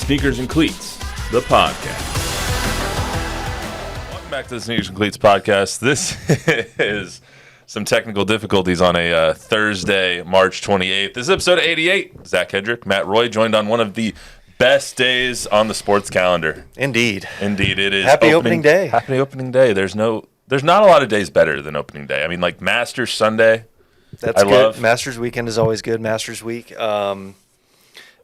Sneakers and Cleats, the podcast. Welcome back to the Sneakers and Cleats podcast. This is some technical difficulties on a Thursday, March 28th. This is episode 88. Zack, Matt Roy, joined on one of the best days on the sports calendar. Indeed, it is. Happy opening day. Happy opening day. There's not a lot of days better than opening day. I mean, like Masters Sunday. That's good. Masters weekend is always good. Masters week.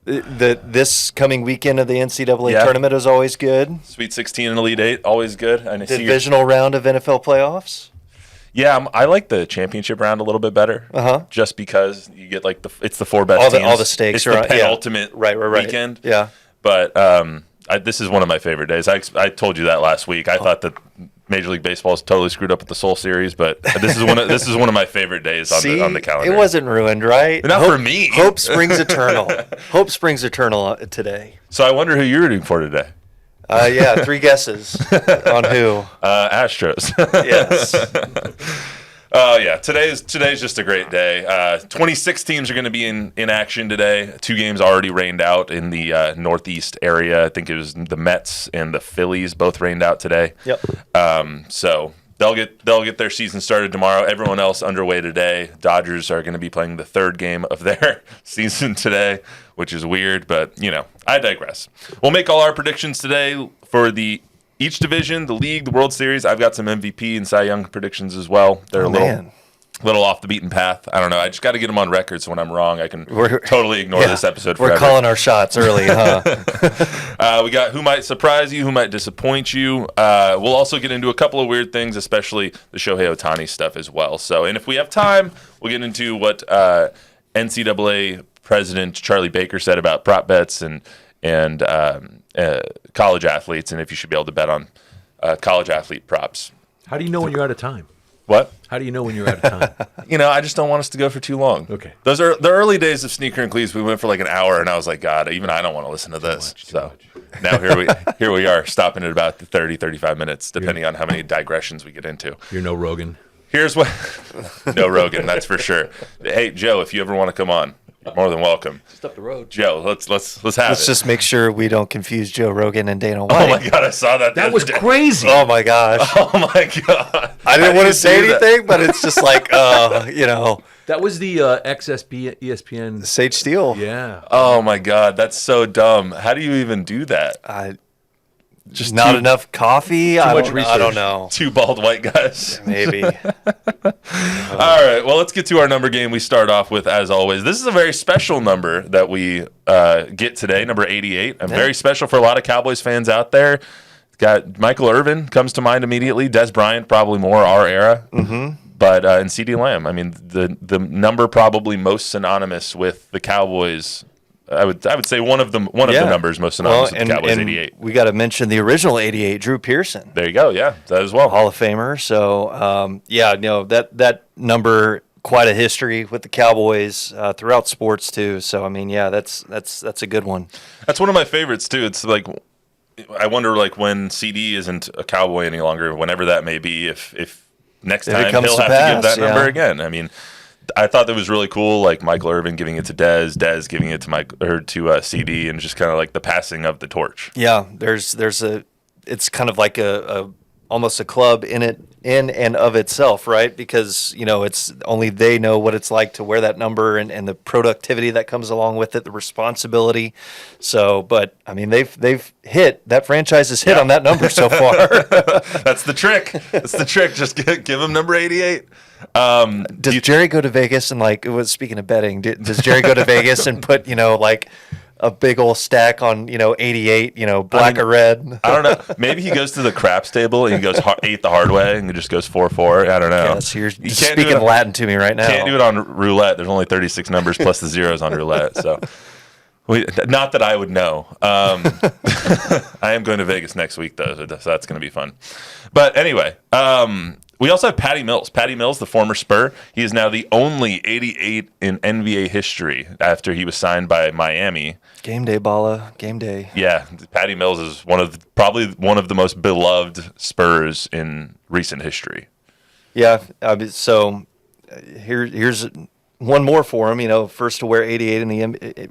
This coming weekend of the NCAA tournament is always good. Sweet 16 and Elite 8, always good. And divisional round of NFL playoffs. Yeah, I like the championship round a little bit better. Just because you get like it's the four best teams. All the stakes are the penultimate weekend. Yeah. But this is one of my favorite days. I told you that last week. I thought that Major League Baseball is totally screwed up with the Soul Series, but this is one of my favorite days on the calendar. It wasn't ruined, right? Not for me. Hope springs eternal. Hope springs eternal today. So I wonder who you're rooting for today. Three guesses on who. Astros. Yes. Today's just a great day. 26 teams are going to be in action today. 2 games already rained out in the Northeast area. I think it was the Mets and the Phillies both rained out today. Yep. So they'll get their season started tomorrow. Everyone else underway today. Dodgers are going to be playing the 3rd game of their season today, which is weird, but I digress. We'll make all our predictions today for each division, the league, the World Series. I've got some MVP and Cy Young predictions as well. They're a little off the beaten path. I don't know. I just got to get them on record, so when I'm wrong, I can totally ignore this episode forever. We're calling our shots early, huh? We got who might surprise you, who might disappoint you. We'll also get into a couple of weird things, especially the Shohei Ohtani stuff as well. So, and if we have time, we'll get into what NCAA President Charlie Baker said about prop bets and college athletes, and if you should be able to bet on college athlete props. How do you know when you're out of time? What? How do you know when you're out of time? I just don't want us to go for too long. Okay. Those are the early days of Sneaker and Cleats. We went for like an hour, and I was like, God, even I don't want to listen to this. Too much. Now here we are, stopping at about 30, 35 minutes, depending on how many digressions we get into. You're no Rogan. Here's what. No Rogan, that's for sure. Hey, Joe, if you ever want to come on, you're more than welcome. Just up the road. Joe, let's have it. Let's just make sure we don't confuse Joe Rogan and Dana White. Oh my God, I saw that. That was crazy. Oh my gosh. Oh my God. I didn't want to say anything, but it's just like, That was the XSP ESPN. Sage Steele. Yeah. Oh my God, that's so dumb. How do you even do that? Just not enough coffee. Too much research. I don't know. 2 bald white guys. Maybe. All right. Well, let's get to our number game. We start off with, as always, this is a very special number that we get today, number 88. Very special for a lot of Cowboys fans out there. Got Michael Irvin comes to mind immediately. Des Bryant, probably more our era. Mm-hmm. But and C.D. Lamb. I mean, the number probably most synonymous with the Cowboys. I would say one of the numbers most synonymous with the Cowboys, 88. We got to mention the original 88, Drew Pearson. There you go. Yeah, that as well. Hall of Famer. So, that number, quite a history with the Cowboys throughout sports too. So, I mean, that's a good one. That's one of my favorites too. It's like, I wonder when CD isn't a Cowboy any longer, whenever that may be, if next time he'll have to give that number again. I mean, I thought that was really cool, like Michael Irvin giving it to Des giving it to CD, and just kind of like the passing of the torch. Yeah, it's kind of like a almost a club in and of itself, right? Because it's only they know what it's like to wear that number and the productivity that comes along with it, the responsibility. So, but I mean, they've hit that franchise has hit on that number so far. That's the trick. Just give them number 88. Does Jerry go to Vegas and speaking of betting, does Jerry go to Vegas and put a big old stack on 88, black or red? I don't know. Maybe he goes to the craps table and he goes 8 the hard way and he just goes 4-4. I don't know. Yes, you're speaking Latin to me right now. Can't do it on roulette. There's only 36 numbers plus the zeros on roulette. So, not that I would know. I am going to Vegas next week though, so that's going to be fun. But anyway, we also have Patty Mills. Patty Mills, the former Spur. He is now the only 88 in NBA history after he was signed by Miami. Game day, Bala. Game day. Yeah, Patty Mills is probably one of the most beloved Spurs in recent history. Yeah, so here's one more for him. First to wear 88 in the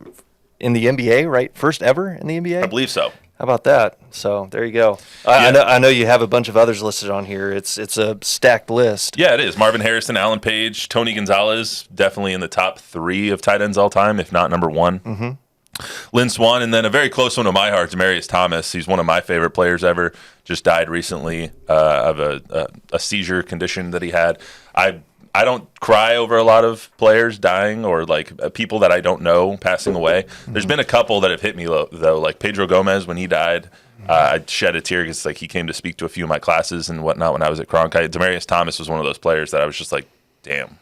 in the NBA, right? First ever in the NBA? I believe so. How about that? So there you go. Yeah. I know you have a bunch of others listed on here. It's a stacked list. Yeah, it is. Marvin Harrison, Alan Page, Tony Gonzalez, definitely in the top 3 of tight ends all time, if not number 1. Mm-hmm. Lynn Swann, and then a very close one to my heart, Demaryius Thomas. He's one of my favorite players ever. Just died recently of a seizure condition that he had. I don't cry over a lot of players dying or like people that I don't know passing away. There's been a couple that have hit me though, like Pedro Gomez when he died. I shed a tear because like he came to speak to a few of my classes and whatnot when I was at Cronkite. Demaryius Thomas was one of those players that I was just like, damn.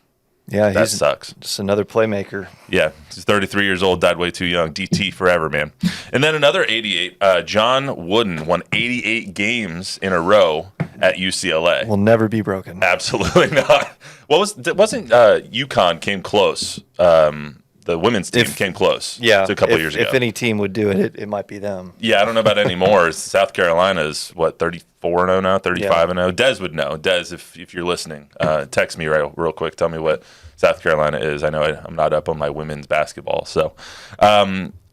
Yeah, that sucks. Just another playmaker. Yeah, he's 33 years old, died way too young. DT forever, man. And then another 88, John Wooden won 88 games in a row at UCLA. Will never be broken. Absolutely not. Wasn't UConn came close? The women's team came close. Yeah, a couple years ago. If any team would do it, it might be them. Yeah, I don't know about anymore. South Carolina is what 34-0 now, 35-0. Des would know. Des, if you're listening, text me real quick. Tell me what South Carolina is. I know I'm not up on my women's basketball. So,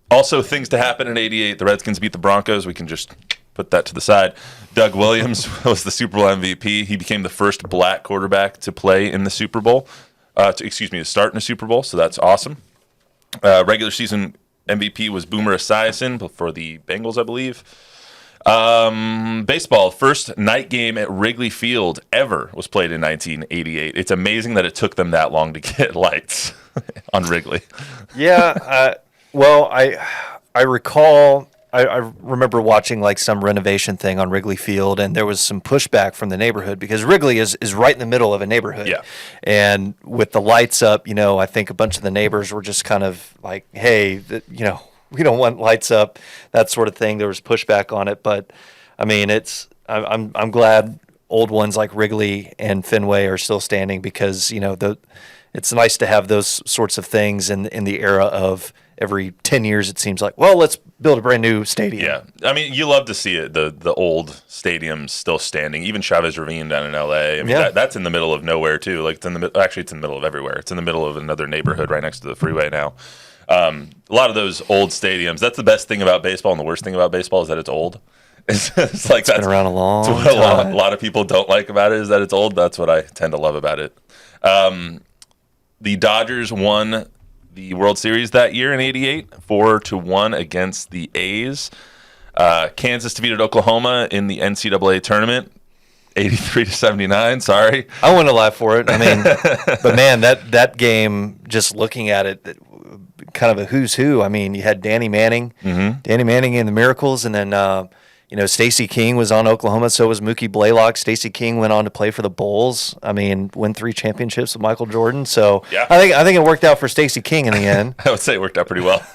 also things to happen in '88. The Redskins beat the Broncos. We can just put that to the side. Doug Williams was the Super Bowl MVP. He became the first black quarterback to play in the Super Bowl. To start in a Super Bowl. So that's awesome. Regular season MVP was Boomer Esiason for the Bengals, I believe. Baseball, first night game at Wrigley Field ever was played in 1988. It's amazing that it took them that long to get lights on Wrigley. Yeah, well, I recall. I remember watching like some renovation thing on Wrigley Field, and there was some pushback from the neighborhood because Wrigley is right in the middle of a neighborhood. Yeah. And with the lights up, I think a bunch of the neighbors were just kind of like, hey, we don't want lights up, that sort of thing. There was pushback on it, but I mean, I'm glad old ones like Wrigley and Fenway are still standing because it's nice to have those sorts of things in the era of every 10 years it seems like, well, let's build a brand new stadium. Yeah. I mean, you love to see it, the old stadiums still standing. Even Chavez Ravine down in L.A. I mean, that's in the middle of nowhere, too. Like, it's in the middle of everywhere. It's in the middle of another neighborhood right next to the freeway now. A lot of those old stadiums, that's the best thing about baseball, and the worst thing about baseball is that it's old. It's like it's been around a long time. What a lot of people don't like about it is that it's old. That's what I tend to love about it. The Dodgers won the World Series that year in '88, 4-1 against the A's. Kansas defeated Oklahoma in the NCAA tournament, 83-79. Sorry, I want to laugh for it. I mean, but man, that game, just looking at it, kind of a who's who. I mean, you had Danny Manning and the Miracles, and then Stacey King was on Oklahoma, so was Mookie Blaylock. Stacey King went on to play for the Bulls. I mean, win 3 championships with Michael Jordan. So yeah. I think it worked out for Stacey King in the end. I would say it worked out pretty well.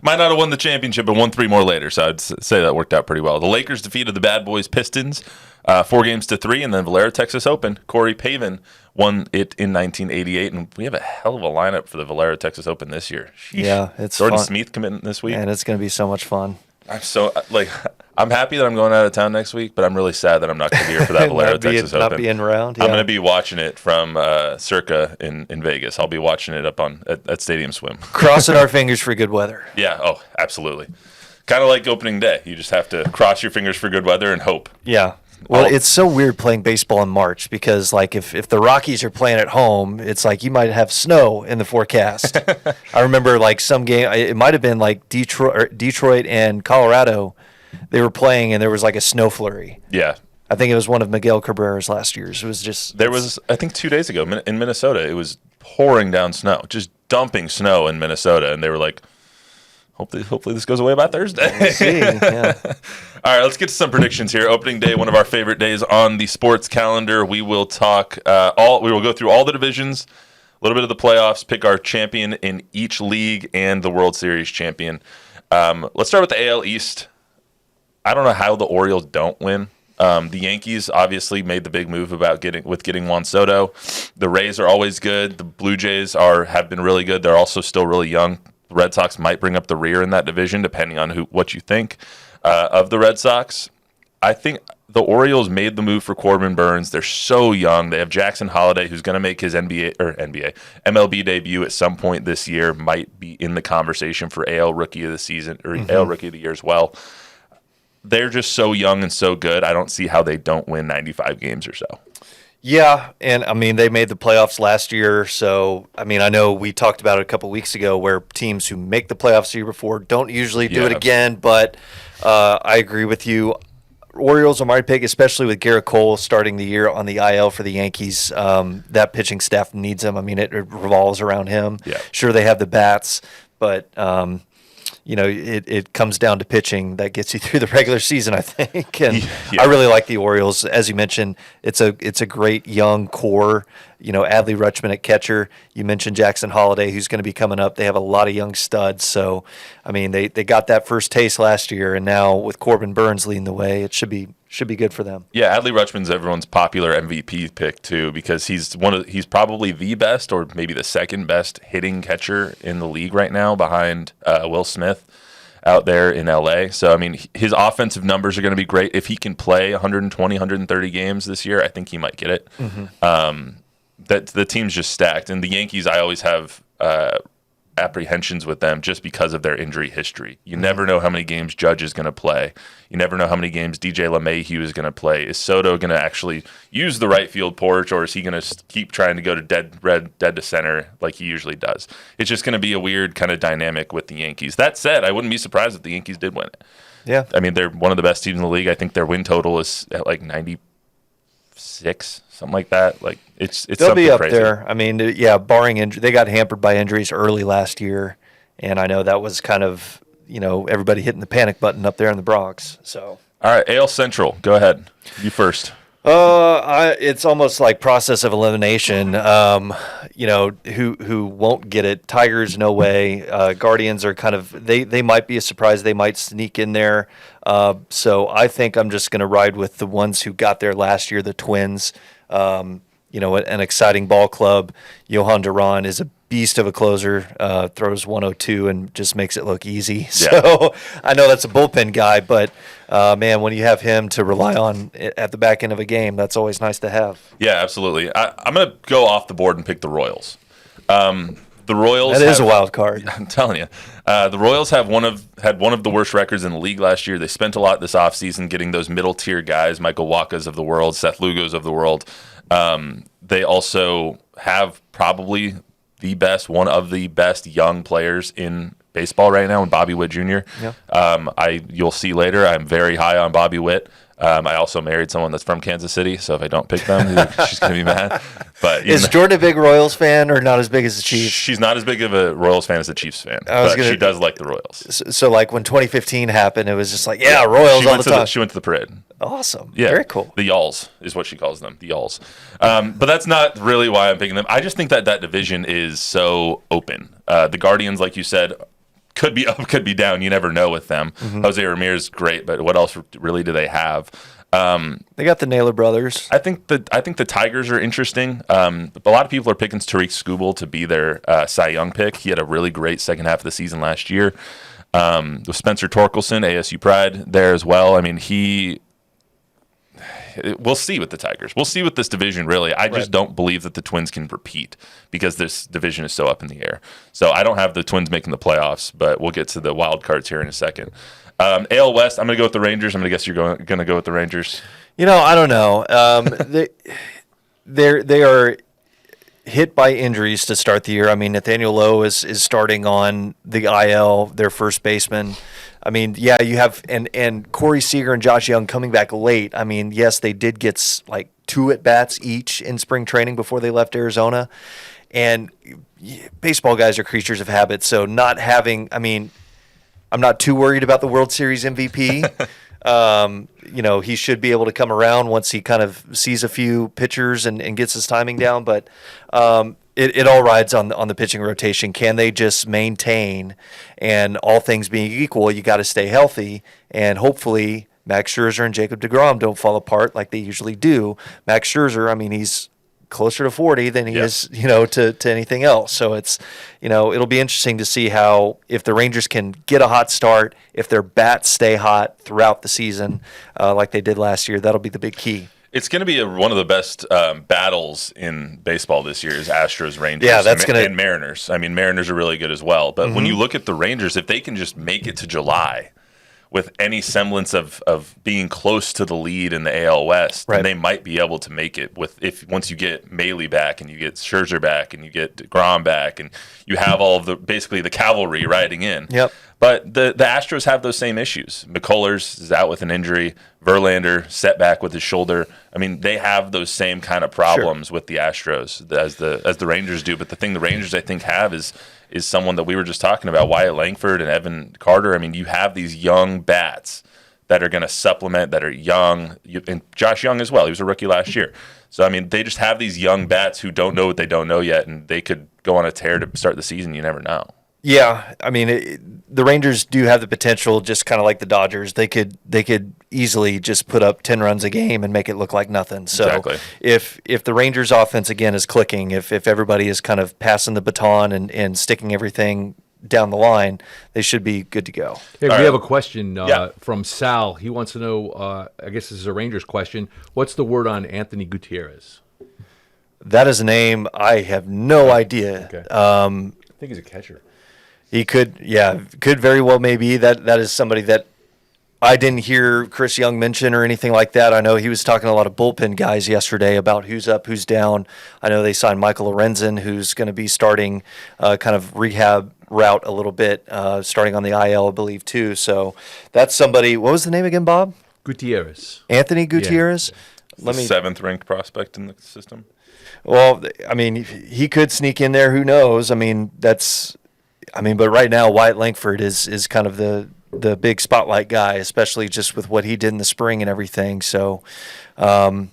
Might not have won the championship, but won 3 more later. So I'd say that worked out pretty well. The Lakers defeated the Bad Boys Pistons 4-3, and then Valero Texas Open. Corey Pavin won it in 1988, and we have a hell of a lineup for the Valero Texas Open this year. Sheesh. Yeah, it's Jordan fun. Smith committing this week. And it's going to be so much fun. I'm happy that I'm going out of town next week, but I'm really sad that I'm not going to be here for that Valero Texas Open. Not being around. Yeah. I'm going to be watching it from Circa in Vegas. I'll be watching it up at Stadium Swim. Crossing our fingers for good weather. Yeah. Oh, absolutely. Kind of like opening day. You just have to cross your fingers for good weather and hope. Yeah. Well, it's so weird playing baseball in March because, like, if the Rockies are playing at home, it's like you might have snow in the forecast. I remember, like, some game, it might have been, like, Detroit and Colorado. They were playing, and there was, like, a snow flurry. Yeah. I think it was one of Miguel Cabrera's last years. It was just... There was, I think, 2 days ago in Minnesota, it was pouring down snow, just dumping snow in Minnesota, and they were like, hopefully this goes away by Thursday. We'll see. Yeah. All right, let's get to some predictions here. Opening day, one of our favorite days on the sports calendar. We will talk we will go through all the divisions, a little bit of the playoffs, pick our champion in each league and the World Series champion. Let's start with the AL East. I don't know how the Orioles don't win. The Yankees obviously made the big move about getting Juan Soto. The Rays are always good. The Blue Jays have been really good. They're also still really young. The Red Sox might bring up the rear in that division, depending on what you think of the Red Sox. I think the Orioles made the move for Corbin Burns. They're so young. They have Jackson Holliday, who's going to make his MLB debut at some point this year, might be in the conversation for AL Rookie of the Season or AL Rookie of the Year as well. They're just so young and so good. I don't see how they don't win 95 games or so. Yeah, and I mean, they made the playoffs last year, so I mean, I know we talked about it a couple weeks ago where teams who make the playoffs the year before don't usually do it again, but I agree with you. Orioles are my pick, especially with Garrett Cole starting the year on the IL for the Yankees. That pitching staff needs him. I mean, it revolves around him. Yeah. Sure, they have the bats, but it comes down to pitching that gets you through the regular season, I think. And I really like the Orioles. As you mentioned, it's a great young core. Adley Rutschman at catcher. You mentioned Jackson Holliday, who's going to be coming up. They have a lot of young studs. So, I mean, they got that first taste last year, and now with Corbin Burns leading the way, it should be good for them. Yeah, Adley Rutschman's everyone's popular MVP pick too, because he's probably the best or maybe the second best hitting catcher in the league right now, behind Will Smith out there in LA. So I mean, his offensive numbers are going to be great if he can play 120, 130 games this year. I think he might get it. That the team's just stacked, and the Yankees, I always have apprehensions with them just because of their injury history. You never know how many games Judge is going to play. You never know how many games DJ LeMahieu is going to play. Is Soto going to actually use the right field porch, or is he going to keep trying to go to dead to center like he usually does? It's just going to be a weird kind of dynamic with the Yankees. That said, I wouldn't be surprised if the Yankees did win it. Yeah. I mean, they're one of the best teams in the league. I think their win total is at like 96, something like that. Like it's They'll be up crazy. there. I mean, yeah, barring injury, they got hampered by injuries early last year, and I know that was kind of everybody hitting the panic button up there in the Bronx. So All right, AL Central, go ahead. You first. It's almost like process of elimination. Who won't get it? Tigers, no way. Guardians are kind of they might be a surprise. They might sneak in there. So I think I'm just going to ride with the ones who got there last year, the Twins. An exciting ball club. Johan Duran is a beast of a closer, throws 102 and just makes it look easy. Yeah. So I know that's a bullpen guy, but man, when you have him to rely on at the back end of a game, that's always nice to have. Yeah, absolutely. I'm going to go off the board and pick the Royals. The Royals That is a wild card. I'm telling you. The Royals had one of the worst records in the league last year. They spent a lot this offseason getting those middle-tier guys, Michael Wacha's of the world, Seth Lugos of the world. They also have probably one of the best young players in baseball right now, in Bobby Witt Jr. Yeah. You'll see later, I'm very high on Bobby Witt. I also married someone that's from Kansas City, so if I don't pick them, she's going to be mad. But is Jordan a big Royals fan or not as big as the Chiefs? She's not as big of a Royals fan as the Chiefs fan, but she does like the Royals. So like when 2015 happened, it was just like, Royals all the time. She went to the parade. Awesome. Yeah. Very cool. The Yalls is what she calls them, the Yalls. But that's not really why I'm picking them. I just think that division is so open. The Guardians, like you said, could be up, could be down. You never know with them. Jose Ramirez, great, but what else really do they have? They got the Naylor brothers. I think the Tigers are interesting. A lot of people are picking Tariq Skubal to be their Cy Young pick. He had a really great second half of the season last year. With Spencer Torkelson, ASU Pride, there as well. I mean, we'll see with the Tigers. We'll see with this division, really. I just don't believe that the Twins can repeat because this division is so up in the air. So I don't have the Twins making the playoffs, but we'll get to the wild cards here in a second. AL West, I'm going to go with the Rangers. I'm going to guess you're going to go with the Rangers. I don't know. They are hit by injuries to start the year. I mean, Nathaniel Lowe is starting on the IL, their first baseman. I mean, yeah, you have and Corey Seager and Josh Young coming back late. I mean, yes, they did get like 2 at-bats each in spring training before they left Arizona. And baseball guys are creatures of habit, so not having – I mean, I'm not too worried about the World Series MVP. He should be able to come around once he kind of sees a few pitchers and gets his timing down. But it all rides on the pitching rotation. Can they just maintain? And all things being equal, you got to stay healthy. And hopefully Max Scherzer and Jacob deGrom don't fall apart like they usually do. Max Scherzer, I mean, he's closer to 40 than he is, to anything else. So it's, it'll be interesting to see how, if the Rangers can get a hot start, if their bats stay hot throughout the season, like they did last year, that'll be the big key. It's going to be one of the best battles in baseball this year is Astros, Rangers, and Mariners. I mean, Mariners are really good as well. But when you look at the Rangers, if they can just make it to July with any semblance of being close to the lead in the AL West, then they might be able to make it once you get Maile back and you get Scherzer back and you get DeGrom back and you have all of basically the cavalry riding in. Yep. But the Astros have those same issues. McCullers is out with an injury. Verlander setback with his shoulder. I mean, they have those same kind of problems with the Astros as the Rangers do. But the thing the Rangers, I think, have is someone that we were just talking about, Wyatt Langford and Evan Carter. I mean, you have these young bats that are going to supplement, that are young, and Josh Young as well. He was a rookie last year. So, I mean, they just have these young bats who don't know what they don't know yet, and they could go on a tear to start the season. You never know. Yeah, I mean, the Rangers do have the potential, just kind of like the Dodgers. They could easily just put up 10 runs a game and make it look like nothing. So exactly. if the Rangers offense again is clicking, if everybody is kind of passing the baton and sticking everything down the line, they should be good to go. Hey, we have a question from Sal. He wants to know, I guess this is a Rangers question, what's the word on Anthony Gutierrez? That is a name I have no idea. Okay. I think he's a catcher. He could very well maybe. That is somebody that I didn't hear Chris Young mention or anything like that. I know he was talking to a lot of bullpen guys yesterday about who's up, who's down. I know they signed Michael Lorenzen, who's going to be starting kind of rehab route a little bit, starting on the IL, I believe, too. So that's somebody. What was the name again, Bob? Gutierrez. Anthony Gutierrez? Yeah. Seventh-ranked prospect in the system. Well, I mean, he could sneak in there. Who knows? But right now, Wyatt Langford is kind of the big spotlight guy, especially just with what he did in the spring and everything. So, and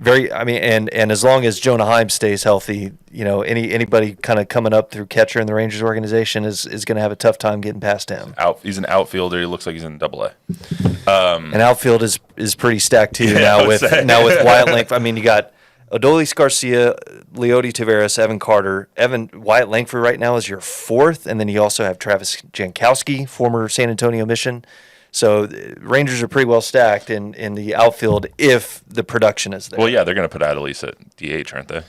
as long as Jonah Heim stays healthy, anybody kind of coming up through catcher in the Rangers organization is going to have a tough time getting past him. He's an outfielder. He looks like he's in AA. And outfield is pretty stacked too now with Wyatt Langford. I mean, you got Adolis Garcia, Leody Taveras, Evan Carter. Wyatt Langford right now is your fourth, and then you also have Travis Jankowski, former San Antonio Mission. So Rangers are pretty well stacked in the outfield if the production is there. Well, yeah, they're going to put Adolis at DH, aren't they?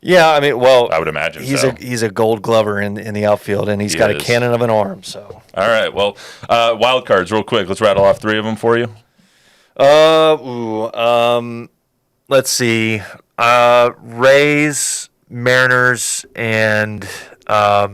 Yeah, I would imagine he's a Gold Glover in the outfield, and he's got a cannon of an arm. So all right, well, wild cards real quick. Let's rattle off three of them for you. Let's see. Rays, Mariners, and I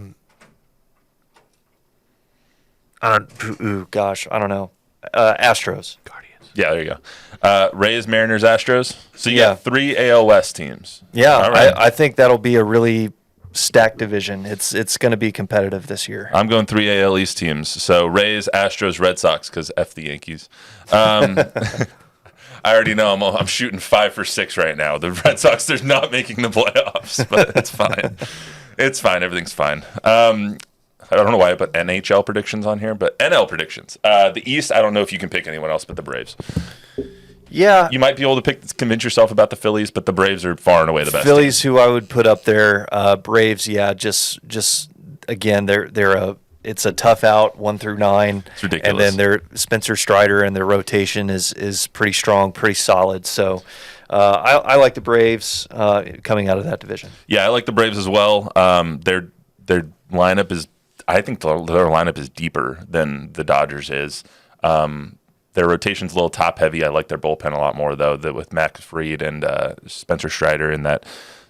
don't know. Astros. Guardians. Yeah, there you go. Rays, Mariners, Astros. So you got three AL West teams. Yeah, all right. I think that'll be a really stacked division. It's going to be competitive this year. I'm going three AL East teams. So Rays, Astros, Red Sox, because F the Yankees. I already know I'm shooting 5 for 6 right now. The Red Sox, they're not making the playoffs, but it's fine. It's fine. Everything's fine. I don't know why I put NHL predictions on here, but NL predictions. The East, I don't know if you can pick anyone else but the Braves. Yeah. You might be able to convince yourself about the Phillies, but the Braves are far and away the best. Phillies, who I would put up there. Braves, yeah, just again, it's a tough out 1 through 9. It's ridiculous. And then their Spencer Strider and their rotation is pretty strong, pretty solid. So I like the Braves coming out of that division. Yeah, I like the Braves as well. Their lineup is, I think their lineup is deeper than the Dodgers is. Their rotation's a little top heavy. I like their bullpen a lot more though, with Max Fried and Spencer Strider in that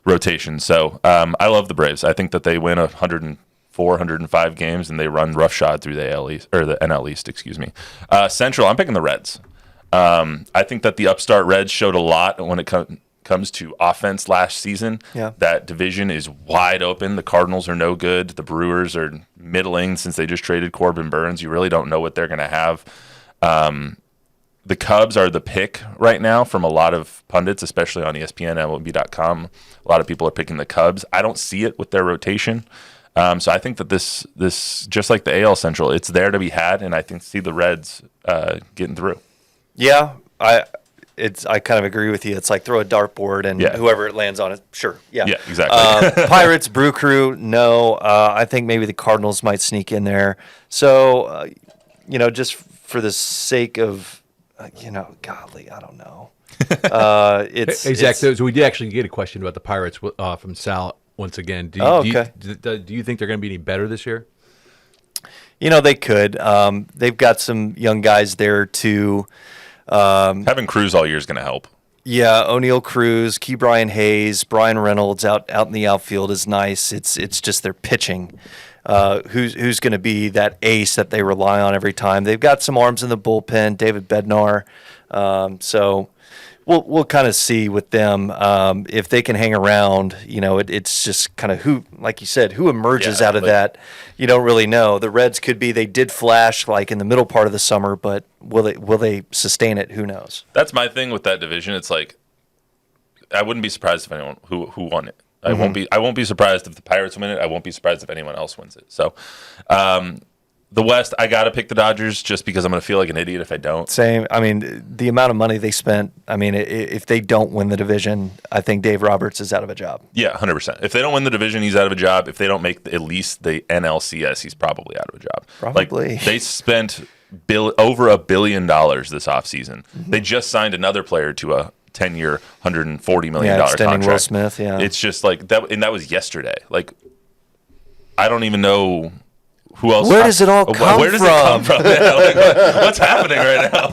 rotation. So I love the Braves. I think that they win 105 games and they run roughshod through the AL East, or the NL East, excuse me. Central, I'm picking the Reds. I think that the upstart Reds showed a lot when it comes to offense last season. Yeah. That division is wide open. The Cardinals are no good. The Brewers are middling since they just traded Corbin Burns. You really don't know what they're going to have. The Cubs are the pick right now from a lot of pundits, especially on ESPN, MLB.com. A lot of people are picking the Cubs. I don't see it with their rotation. So I think that this just like the AL Central, it's there to be had, and I think see the Reds getting through. Yeah, I kind of agree with you. It's like throw a dartboard and whoever it lands on it, sure. Yeah. Yeah, exactly. Pirates, Brew Crew, no. I think maybe the Cardinals might sneak in there. So, just for the sake of, godly, I don't know. Hey, Zach, so we did actually get a question about the Pirates from Sal once again. Do you think they're going to be any better this year? They could. They've got some young guys there too. Having Cruz all year is going to help. Yeah, O'Neal Cruz, Key Brian Hayes, Brian Reynolds out in the outfield is nice. It's just their pitching. Who's going to be that ace that they rely on every time? They've got some arms in the bullpen, David Bednar. So we'll kind of see with them if they can hang around. It's just kind of who, like you said, who emerges out of that. You don't really know. The Reds could be. They did flash like in the middle part of the summer, but will they sustain it? Who knows? That's my thing with that division. It's like I wouldn't be surprised if anyone who won it. I won't be surprised if the Pirates win it. I won't be surprised if anyone else wins it. So. The West, I got to pick the Dodgers just because I'm going to feel like an idiot if I don't. Same. I mean, the amount of money they spent, if they don't win the division, I think Dave Roberts is out of a job. Yeah, 100%. If they don't win the division, he's out of a job. If they don't make at least the NLCS, he's probably out of a job. Probably. Like, they spent over $1 billion this offseason. Mm-hmm. They just signed another player to a 10-year, $140 million contract. Will Smith, yeah. It's just like that, and that was yesterday. Like, I don't even know... Who else? Where does it all come from? Where does it come from? Yeah, what's happening right now?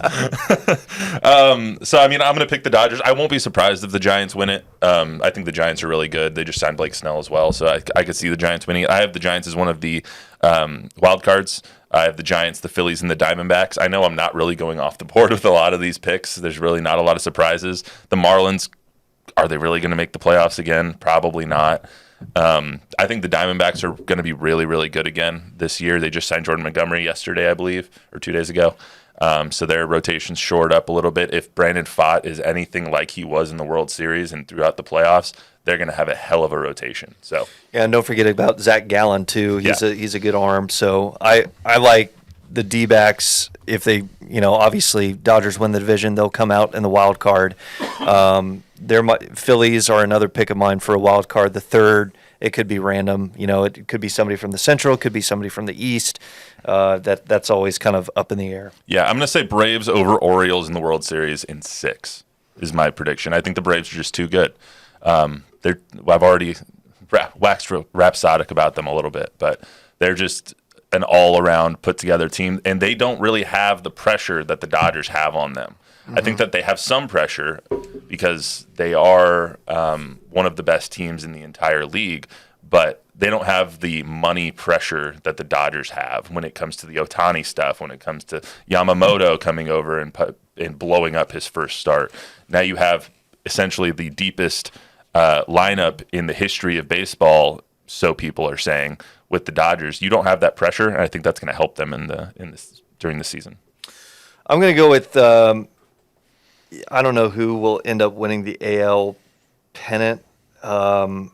So, I'm going to pick the Dodgers. I won't be surprised if the Giants win it. I think the Giants are really good. They just signed Blake Snell as well, so I could see the Giants winning it. I have the Giants as one of the wild cards. I have the Giants, the Phillies, and the Diamondbacks. I know I'm not really going off the board with a lot of these picks. There's really not a lot of surprises. The Marlins, are they really going to make the playoffs again? Probably not. I think the Diamondbacks are going to be really, really good again this year. They just signed Jordan Montgomery yesterday, I believe, or 2 days ago. So their rotation's shored up a little bit. If Brandon Pfaadt is anything like he was in the World Series and throughout the playoffs, they're going to have a hell of a rotation. So and don't forget about Zack Gallen too. He's a good arm. So I like the D-backs. If they, obviously Dodgers win the division, they'll come out in the wild card. Phillies are another pick of mine for a wild card. The third, it could be random. It could be somebody from the Central, it could be somebody from the East. That's always kind of up in the air. Yeah, I'm going to say Braves over Orioles in the World Series in 6 is my prediction. I think the Braves are just too good. I've already waxed rhapsodic about them a little bit, but they're just an all-around put-together team, and they don't really have the pressure that the Dodgers have on them. Mm-hmm. I think that they have some pressure because they are one of the best teams in the entire league, but they don't have the money pressure that the Dodgers have when it comes to the Ohtani stuff, when it comes to Yamamoto coming over and blowing up his first start. Now you have essentially the deepest lineup in the history of baseball, so people are saying, with the Dodgers. You don't have that pressure, and I think that's going to help them during the season. I'm going to go with I don't know who will end up winning the AL pennant, and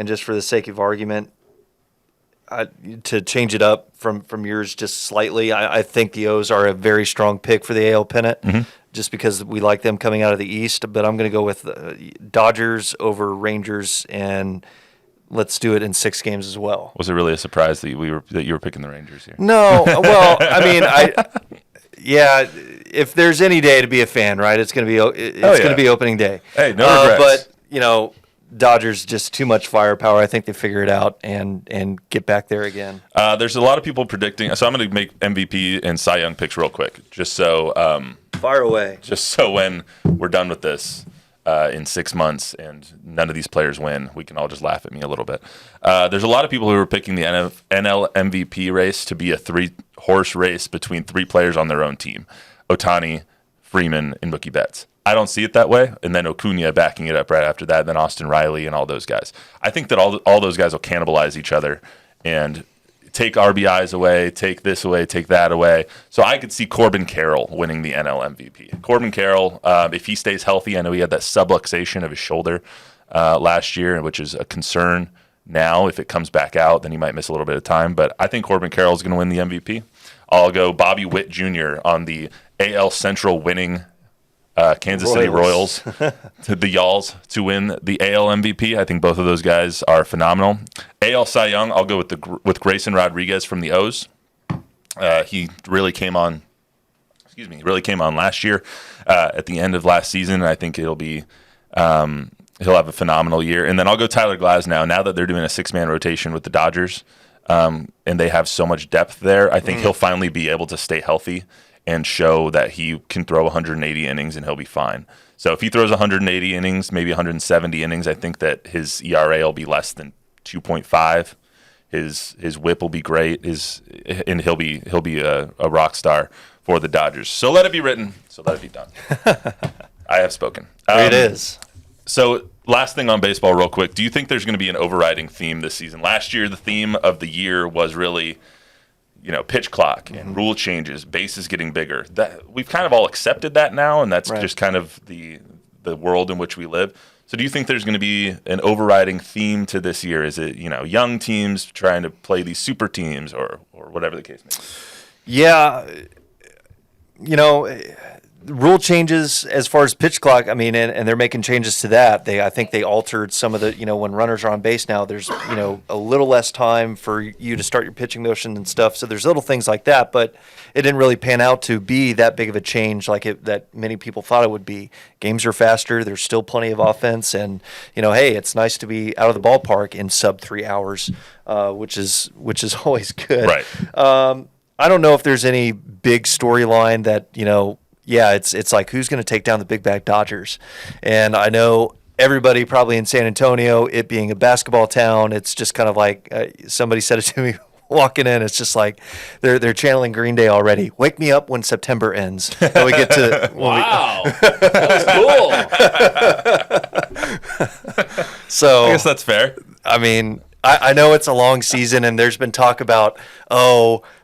just for the sake of argument, to change it up from yours just slightly, I think the O's are a very strong pick for the AL pennant, just because we like them coming out of the East. But I'm going to go with Dodgers over Rangers, and let's do it in 6 games as well. Was it really a surprise that you were picking the Rangers here? No, well, I mean, if there's any day to be a fan, right, it's going to be going to be opening day. Hey, no regrets. But Dodgers just too much firepower. I think they figure it out and get back there again. There's a lot of people predicting. So I'm going to make MVP and Cy Young picks real quick, just so fire away. Just so when we're done with this in 6 months and none of these players win, we can all just laugh at me a little bit. There's a lot of people who are picking the NL MVP race to be a 3-horse race between 3 players on their own team: Ohtani, Freeman, and Mookie Betts. I don't see it that way. And then Acuna backing it up right after that, and then Austin Riley and all those guys. I think that all those guys will cannibalize each other and take RBIs away, take this away, take that away. So I could see Corbin Carroll winning the NL MVP. Corbin Carroll, if he stays healthy, I know he had that subluxation of his shoulder last year, which is a concern now. If it comes back out, then he might miss a little bit of time. But I think Corbin Carroll is going to win the MVP. I'll go Bobby Witt Jr. on the AL Central winning Kansas City Royals, to the Y'alls to win the AL MVP. I think both of those guys are phenomenal. AL Cy Young, I'll go with Grayson Rodriguez from the O's. He really came on. Really came on last year at the end of last season. And I think he'll have a phenomenal year. And then I'll go Tyler Glasnow. Now that they're doing a 6-man rotation with the Dodgers, and they have so much depth there, I think he'll finally be able to stay healthy and show that he can throw 180 innings and he'll be fine. So if he throws 180 innings, maybe 170 innings, I think that his ERA will be less than 2.5. His whip will be great. And he'll be a rock star for the Dodgers. So let it be written. So let it be done. I have spoken. It is. So last thing on baseball real quick. Do you think there's going to be an overriding theme this season? Last year, the theme of the year was really, pitch clock and rule changes, bases getting bigger. That we've kind of all accepted that now, and that's just kind of the world in which we live. So do you think there's going to be an overriding theme to this year? Is it, young teams trying to play these super teams or whatever the case may be? Yeah. Rule changes as far as pitch clock, and they're making changes to that. I think they altered some of the, when runners are on base now, there's, a little less time for you to start your pitching motion and stuff. So there's little things like that, but it didn't really pan out to be that big of a change that many people thought it would be. Games are faster. There's still plenty of offense. And, hey, it's nice to be out of the ballpark in sub 3 hours, which is always good. Right. I don't know if there's any big storyline that, it's like who's going to take down the big bad Dodgers. And I know everybody probably in San Antonio, it being a basketball town, it's just kind of like somebody said it to me walking in. It's just like they're channeling Green Day already. Wake me up when September ends. And we get to wow, that was cool. So I guess that's fair. I know it's a long season, and there's been talk about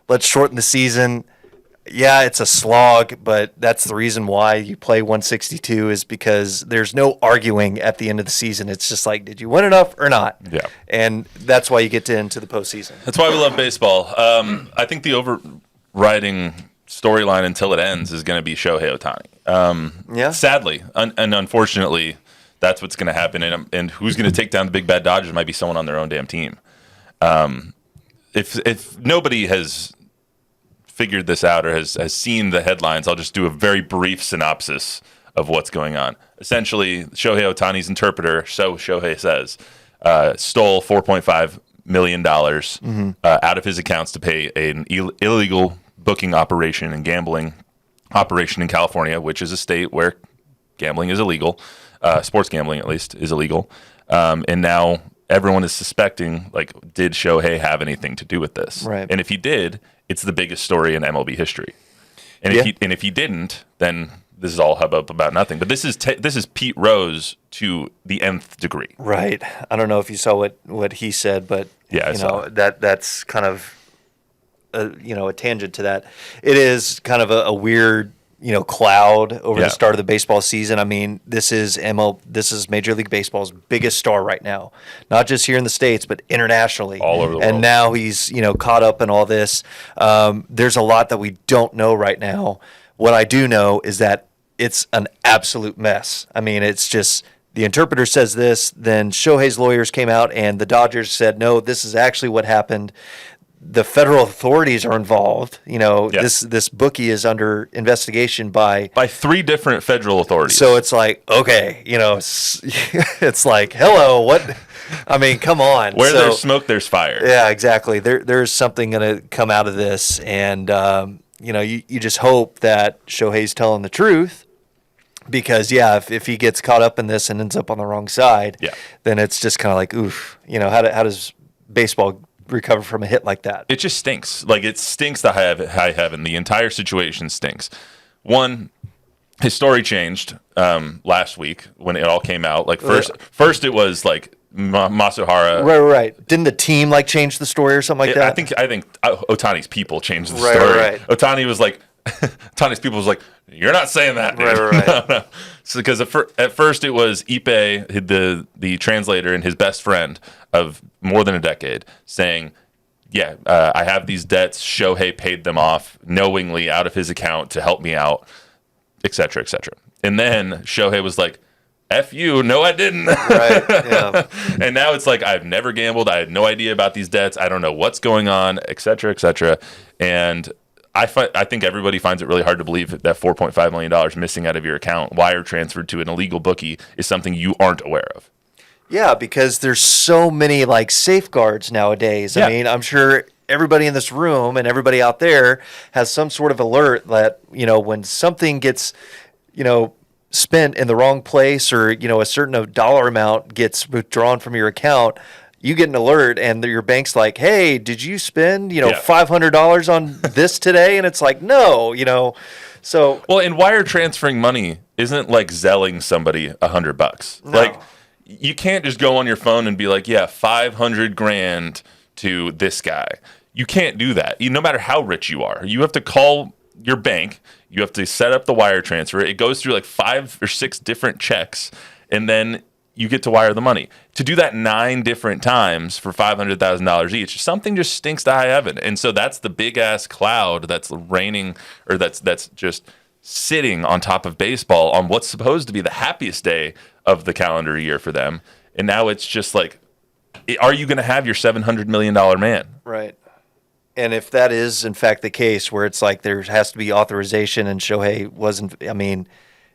let's shorten the season. Yeah, it's a slog, but that's the reason why you play 162 is because there's no arguing at the end of the season. It's just like, did you win enough or not? Yeah. And that's why you get into the postseason. That's why we love baseball. I think the overriding storyline until it ends is going to be Shohei Ohtani. Sadly, and unfortunately, that's what's going to happen. And who's going to take down the big bad Dodgers might be someone on their own damn team. If nobody has figured this out or has seen the headlines, I'll just do a very brief synopsis of what's going on. Essentially, Shohei Ohtani's interpreter, so Shohei says, stole $4.5 million out of his accounts to pay an illegal booking operation and gambling operation in California, which is a state where gambling is illegal, sports gambling at least is illegal. And now everyone is suspecting, did Shohei have anything to do with this? Right. And if he did, it's the biggest story in MLB history. And if he didn't, then this is all hubbub about nothing. But this is Pete Rose to the nth degree. Right. I don't know if you saw what he said, but I saw that's kind of a tangent to that. It is kind of a weird cloud over the start of the baseball season. This is Major League Baseball's biggest star right now, not just here in the States, but internationally, all over the world. And now he's caught up in all this. There's a lot that we don't know right now. What I do know is that it's an absolute mess. It's just the interpreter says this, then Shohei's lawyers came out and the Dodgers said, no, this is actually what happened. The federal authorities are involved. This bookie is under investigation by 3 different federal authorities. So it's like, okay, it's like, hello, what? Come on. Where there's smoke, there's fire. Yeah, exactly. There's something going to come out of this, and you just hope that Shohei's telling the truth. Because if he gets caught up in this and ends up on the wrong side, then it's just kind of like, oof. How does baseball recover from a hit like that? It just stinks. It stinks to high heaven. The entire situation stinks. One, his story changed last week when it all came out. First it was Masuhara. Right. Didn't the team change the story or something like that? I think Ohtani's people changed the story. Right. Ohtani was Ohtani's people was you're not saying that, dude. Right. No. So because at first it was Ipe, the translator and his best friend of more than a decade, saying, I have these debts. Shohei paid them off knowingly out of his account to help me out, et cetera, et cetera. And then Shohei was like, F you, no, I didn't. Right, yeah. And now it's like, I've never gambled. I had no idea about these debts. I don't know what's going on, et cetera, et cetera. And I think everybody finds it really hard to believe that $4.5 million missing out of your account, wire transferred to an illegal bookie, is something you aren't aware of. Yeah, because there's so many like safeguards nowadays. Yeah. I mean, I'm sure everybody in this room and everybody out there has some sort of alert that, when something gets, spent in the wrong place, or, a certain dollar amount gets withdrawn from your account, you get an alert and your bank's like, hey, did you spend, $500 on this today? And it's like, no, so. Well, and wire transferring money isn't like Zelling somebody $100. No. Like, you can't just go on your phone and be like, yeah, $500,000 to this guy. You can't do that. No matter how rich you are, you have to call your bank. You have to set up the wire transfer. It goes through like 5 or 6 different checks, and then you get to wire the money. To do that 9 different times for $500,000 each, something just stinks to high heaven. And so that's the big ass cloud that's raining, or that's just sitting on top of baseball on what's supposed to be the happiest day of the calendar year for them. And now it's just like, are you going to have your $700 million man? Right. And if that is in fact the case, where it's like there has to be authorization and Shohei wasn't,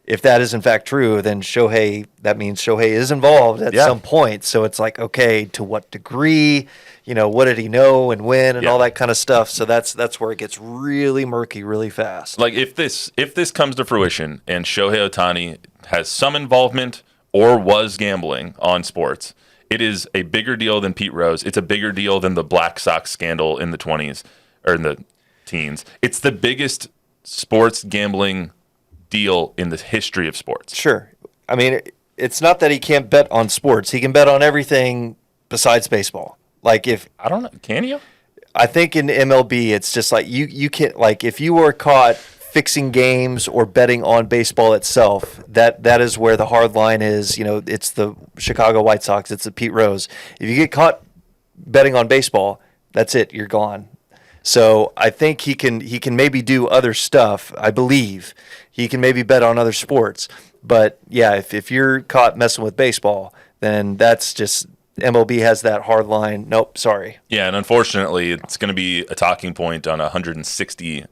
if that is in fact true, then that means Shohei is involved at some point. So it's like, okay, to what degree, what did he know and when and all that kind of stuff. So that's where it gets really murky really fast. Like if this comes to fruition and Shohei Ohtani has some involvement or was gambling on sports, it is a bigger deal than Pete Rose. It's a bigger deal than the Black Sox scandal in the 20s or in the teens. It's the biggest sports gambling deal in the history of sports. Sure. I mean, it's not that he can't bet on sports. He can bet on everything besides baseball. Like I don't know, can you? I think in MLB, it's just like you can't, like if you were caught fixing games or betting on baseball itself, that is where the hard line is. It's the Chicago White Sox, it's the Pete Rose. If you get caught betting on baseball, that's it, you're gone. So I think he can maybe do other stuff. I believe he can maybe bet on other sports. But yeah, if you're caught messing with baseball, then that's just, MLB has that hard line. Nope, sorry. Yeah, and unfortunately, it's going to be a talking point on 160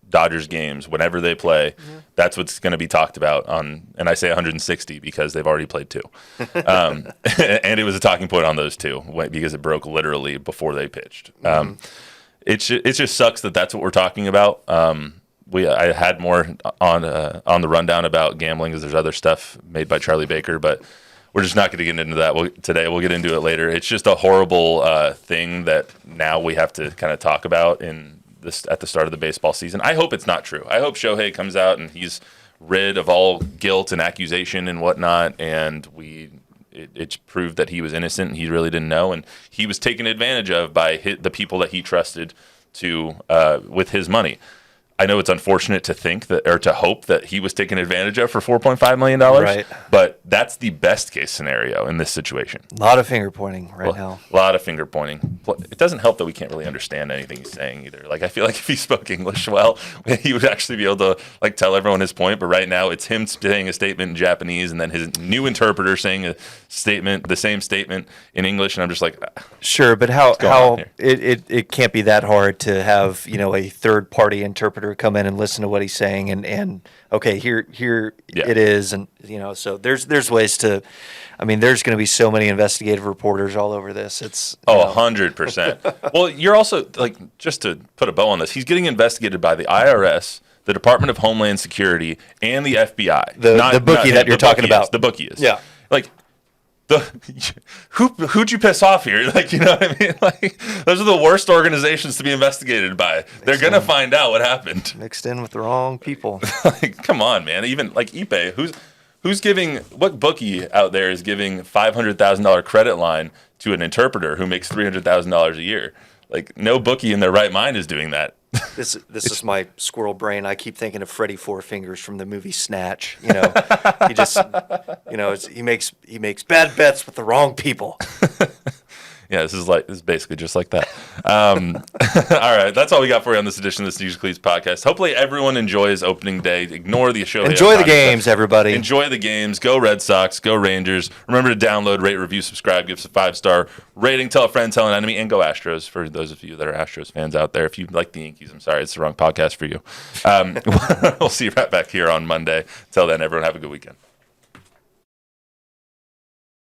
Dodgers games whenever they play. Mm-hmm. That's what's going to be talked about on, and I say 160 because they've already played 2. And it was a talking point on those 2 because it broke literally before they pitched. It just sucks that that's what we're talking about. I had more on the rundown about gambling because there's other stuff made by Charlie Baker, but we're just not going to get into that today. We'll get into it later. It's just a horrible thing that now we have to kind of talk about at the start of the baseball season. I hope it's not true. I hope Shohei comes out and he's rid of all guilt and accusation and whatnot, and it's proved that he was innocent and he really didn't know, and he was taken advantage of by the people that he trusted to with his money. I know it's unfortunate to think that, or to hope that he was taken advantage of for $4.5 million, right? But that's the best case scenario in this situation. A lot of finger pointing now. A lot of finger pointing. It doesn't help that we can't really understand anything he's saying either. Like, I feel like if he spoke English well, he would actually be able to like tell everyone his point. But right now, it's him saying a statement in Japanese and then his new interpreter saying a statement, the same statement in English, and I'm just like, sure, but how it can't be that hard to have a third party interpreter come in and listen to what he's saying and okay, here it is, and so there's ways to, there's going to be so many investigative reporters all over this. It's 100%. Well, you're also like, just to put a bow on this, he's getting investigated by the IRS, the Department of Homeland Security, and the FBI. The bookie that you're talking about. The bookie is. Yeah. Like, who'd you piss off here? Like, you know what I mean? Like, those are the worst organizations to be investigated by. They're gonna find out what happened. Mixed in with the wrong people. Like, come on, man. Even like Ipe, who's giving, what bookie out there is giving $500,000 credit line to an interpreter who makes $300,000 a year? Like, no bookie in their right mind is doing that. This is my squirrel brain. I keep thinking of Freddy Four Fingers from the movie Snatch. He makes bad bets with the wrong people. Yeah, this is basically just like that. All right, that's all we got for you on this edition of the Sneakers Cleats podcast. Hopefully, everyone enjoys opening day. Ignore the show. Enjoy the games, everybody. Enjoy the games. Go Red Sox. Go Rangers. Remember to download, rate, review, subscribe, give us a 5-star rating. Tell a friend, tell an enemy, and go Astros. For those of you that are Astros fans out there, if you like the Yankees, I'm sorry, it's the wrong podcast for you. We'll see you right back here on Monday. Till then, everyone have a good weekend.